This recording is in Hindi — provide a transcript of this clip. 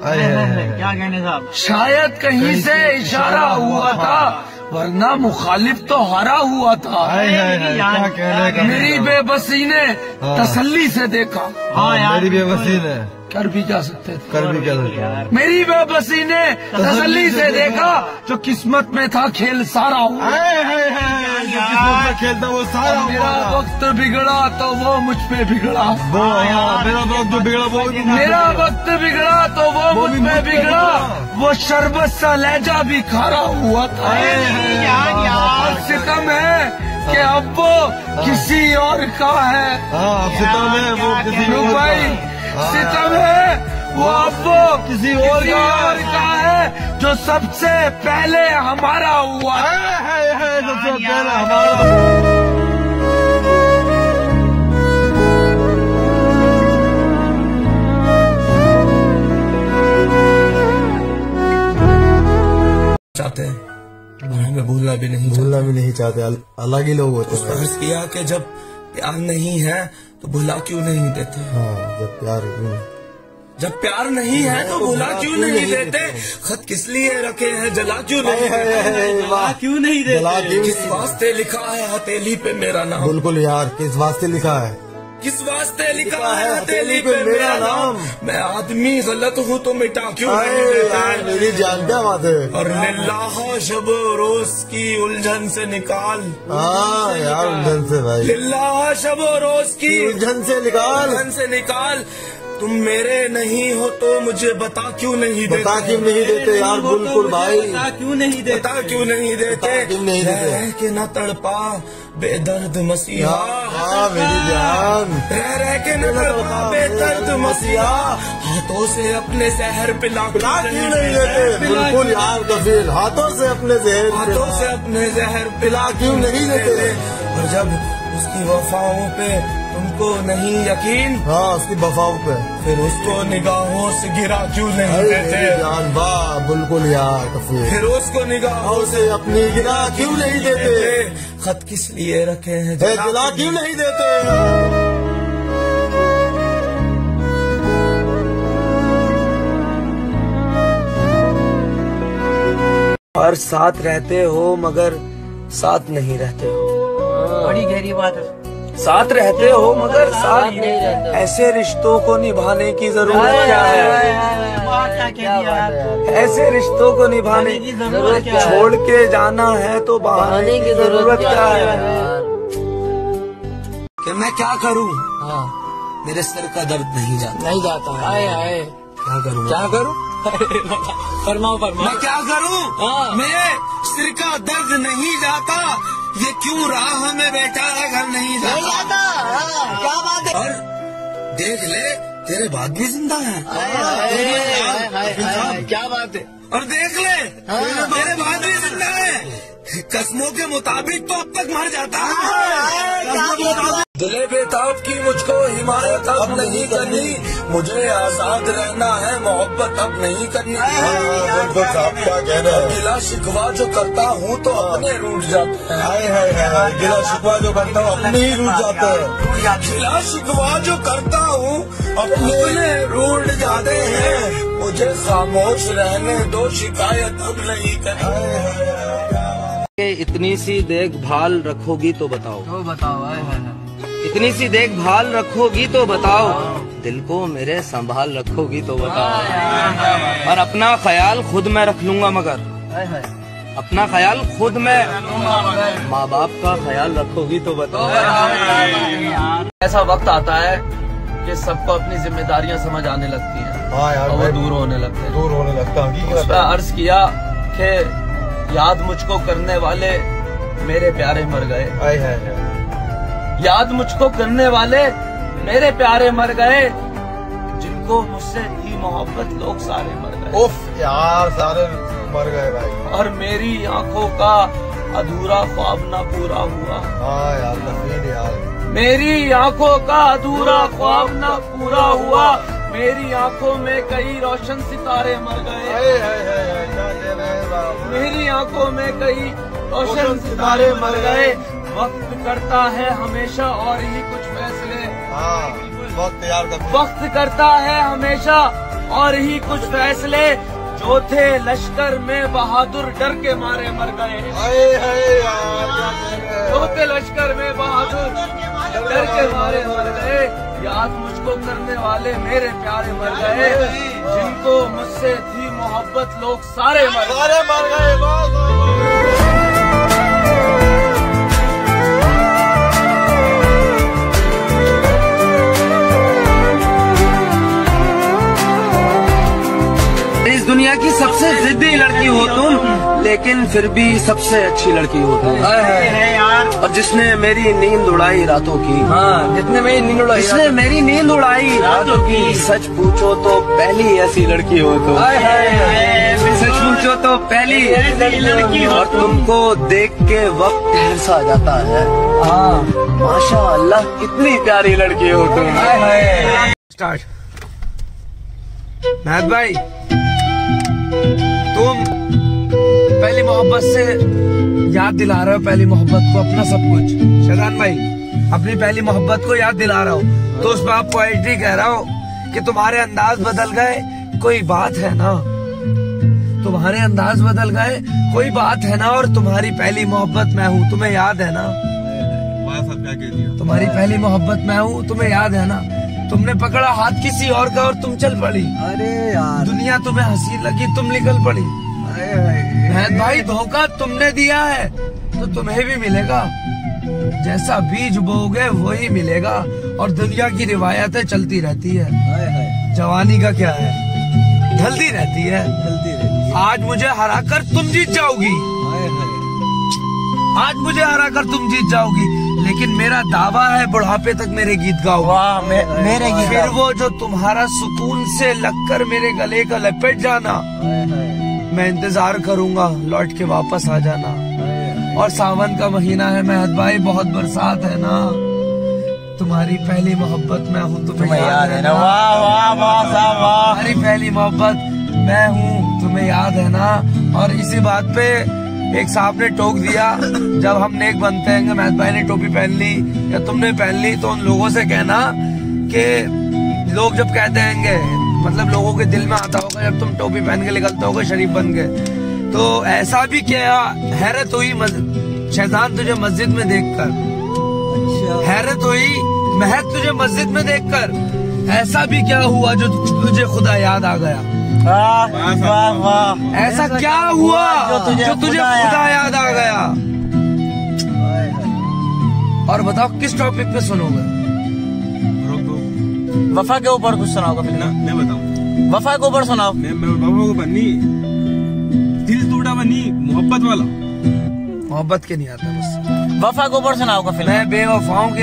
क्या कहने साहब। शायद कहीं से इशारा हुआ था, वरना मुखालिफ तो हारा हुआ था। क्या कहने मेरी बेबसी ने तसल्ली से देखा। हाँ यार, मेरी बेबसी ने कर भी जा सकते थे, कर भी क्या सकते। मेरी बेबसी ने तसल्ली से देखा, जो किस्मत में था खेल सारा हुआ। किस्मत में खेलता वो सारा। मेरा वक्त बिगड़ा तो वो मुझ पे बिगड़ा। मेरा वक्त बिगड़ा वो, मेरा वक्त बिगड़ा तो वो मुझ पे बिगड़ा। वो शरबत सा लहजा भी खारा हुआ था। सितम है कि अब वो किसी और का है। सितम है वो किसी और भाई, सितम है वो अब वो किसी और का है, जो सबसे पहले हमारा हुआ है। सबसे पहले हमारा। चाहते हैं और हमें भूलना भी नहीं चाहते। अलग ही लोग होते हैं। अर्ज किया कि जब प्यार नहीं है तो भुला क्यों नहीं देते। जब प्यार नहीं है तो भुला क्यों नहीं देते। खत किस लिए रखे हैं, जला क्यों नहीं देते। किस वास्ते लिखा है हथेली पे मेरा नाम। बिल्कुल यार, किस वास्ते लिखा है, किस वास्ते लिखा है हथेली पे मेरा नाम। मैं आदमी गलत हूँ तो मिटा क्यों नहीं देते। मेरी जान क्या बात है। और लिल्लाह शब रोज की उलझन से निकाल। हाँ यार, उलझन से भाई, लिल्लाह शब रोज की उलझन से निकाल। तुम मेरे नहीं हो तो मुझे बता क्यों नहीं देते। बता क्यों नहीं देते यार, बिल्कुल भाई, बता क्यों नहीं देते। रह के न तड़पा बेदर्द मसीहा। मेरी जान, रह के न तड़पा बेदर्द मसीहा। हाथों से अपने जहर पिला क्यों नहीं देते। बिल्कुल यार कफील, हाथों से अपने जहर पिला क्यों नहीं देते। और जब उसकी वफाओं पे तुमको नहीं यकीन, उसकी वफाओं पे, फिर उसको निगाहों से गिरा क्यों नहीं देते। जान वाह, बिल्कुल यार कफील। फिर उसको निगाहों से अपनी गिरा क्यों नहीं देते। खत किस लिए रखे हैं, जला क्यों नहीं देते। और साथ रहते हो मगर साथ नहीं रहते हो। बड़ी गहरी बात है। साथ रहते हो मगर साथ नहीं रहते। ऐसे रिश्तों को निभाने की जरूरत क्या है। ऐसे रिश्तों को निभाने की जरूरत क्या है। छोड़ के जाना है तो बहाने की जरूरत क्या है। कि मैं क्या करूं, मेरे सर का दर्द नहीं जाता। क्या करूं फरमाओ। मैं क्या करूं, मेरे सिर का दर्द नहीं जाता। ये क्यों राह में बैठा है, घर नहीं जाता। क्या बात है। और देख ले, तेरे बाद भी जिंदा है। क्या बात है। और देख ले, तेरे बाद भी जिंदा है। कसमों के मुताबिक तो अब तक मर जाता है। दिले बेताब की मुझको हिमायत अब नहीं करनी। मुझे आजाद रहना है, मोहब्बत अब नहीं करनी। क्या कहना है। गिला शिकवा जो करता हूँ तो अपने रूठ जाते हैं। गिला शिकवा जो करता हूँ अपने ही रूठ जाते हैं। गिला शिकवा जो करता हूँ अपने रूठ जाते हैं। मुझे खामोश रहने दो, शिकायत अब नहीं करनी। इतनी सी देखभाल रखोगी तो बताओ। इतनी सी देखभाल रखोगी तो बताओ। दिल को मेरे संभाल रखोगी तो बताओ। और अपना ख्याल खुद मैं रख लूंगा, मगर अपना ख्याल खुद मैं। माँ बाप का ख्याल रखोगी तो बताओ। ऐसा वक्त आता है कि सबको अपनी जिम्मेदारियां समझ आने लगती हैं और वो दूर होने लगता है। उस पर अर्ज किया कि याद मुझको करने वाले मेरे प्यारे मर गए। याद मुझको करने वाले मेरे प्यारे मर गए। जिनको मुझसे थी मोहब्बत लोग सारे मर गए। उफ यार, सारे मर गए भाई। और मेरी आंखों का अधूरा ख्वाब ना पूरा हुआ। यार मेरी आंखों का अधूरा ख्वाब ना पूरा हुआ। मेरी आंखों में कई रोशन सितारे मर गए। मेरी आंखों में कई रोशन सितारे मर गए। वक्त करता है हमेशा और ही कुछ फैसले। वक्त यार वक्त करता है हमेशा और ही कुछ फैसले जो थे लश्कर में बहादुर डर के मारे मर गए। जो थे लश्कर में बहादुर डर के मारे मर गए। याद मुझको करने वाले मेरे प्यारे मर गए। जिनको मुझसे थी मोहब्बत लोग सारे मर गए। इस दुनिया की सबसे जिद्दी लड़की हो तुम, लेकिन फिर भी सबसे अच्छी लड़की हो तुम। और जिसने मेरी नींद उड़ाई रातों की। हाँ, जिसने मेरी नींद उड़ाई रातों की। सच पूछो तो पहली ऐसी लड़की हो तुम। सच पूछो तो पहली ऐसी लड़की हो। और तुमको देख के वक्त ठहर सा जाता है। हाँ, माशाअल्लाह कितनी प्यारी लड़की हो तुम। स्टार्ट। महत भाई, तुम पहली मोहब्बत से याद दिला रहे हो, पहली मोहब्बत को, अपना सब कुछ। शैतान भाई, अपनी पहली मोहब्बत को याद दिला रहा हो, तो उसमें आप पोएट्री कह रहा हो कि तुम्हारे अंदाज बदल गए, कोई बात है ना। तुम्हारे अंदाज बदल गए, कोई बात है ना। और तुम्हारी पहली मोहब्बत मैं हूँ, तुम्हें याद है ना। तुम्हारी पहली मोहब्बत मैं हूँ, तुम्हें याद है ना। तुमने पकड़ा हाथ किसी और का और तुम चल पड़ी। अरे यार, दुनिया तुम्हें हंसी लगी, तुम निकल पड़ी। महत भाई, धोखा तुमने दिया है तो तुम्हें भी मिलेगा। जैसा बीज बोओगे वही मिलेगा। और दुनिया की रिवायतें चलती रहती है। जवानी का क्या है, ढलती रहती है। आज मुझे हराकर तुम जीत जाओगी। आज मुझे हराकर तुम जीत जाओगी, लेकिन मेरा दावा है बुढ़ापे तक मेरे गीत गाओ। मेरे गीत। फिर वो जो तुम्हारा सुकून से लगकर मेरे गले का लपेट जाना, मैं इंतजार करूंगा, लौट के वापस आ जाना। और सावन का महीना है महत भाई, बहुत बरसात है ना। तुम्हारी पहली मोहब्बत मैं हूँ, तुम्हें याद है ना। तुम्हारी पहली मोहब्बत मैं हूँ, तुम्हें याद है ना। और इसी बात पे एक साहब ने टोक दिया, जब हम नेक बनते हैं, महत भाई ने टोपी पहन ली या तुमने पहन ली, तो उन लोगों से कहना कि लोग जब कहते हैं, मतलब लोगों के दिल में आता होगा जब तुम टोपी पहन के निकलते होगे शरीफ बन के, तो ऐसा भी क्या हैरत हुई शैतान तुझे मस्जिद में देखकर। हैरत हुई महत तुझे मस्जिद में देखकर। ऐसा भी क्या हुआ जो तुझे खुदा याद आ गया। वाह वाह, ऐसा क्या हुआ जो तुझे खुदा याद आ गया। और बताओ किस टॉपिक पे सुनोगे। वफा के ऊपर कुछ सुनाओगे फिर ना। मैं बताऊं, वफा के ऊपर सुनाओ। मैं वफा को बनी, दिल टूटा बनी, मोहब्बत वाला। मोहब्बत के नहीं आता मुझसे। वफा के ऊपर सुनाओगे फिर। मैं बेवफाओं के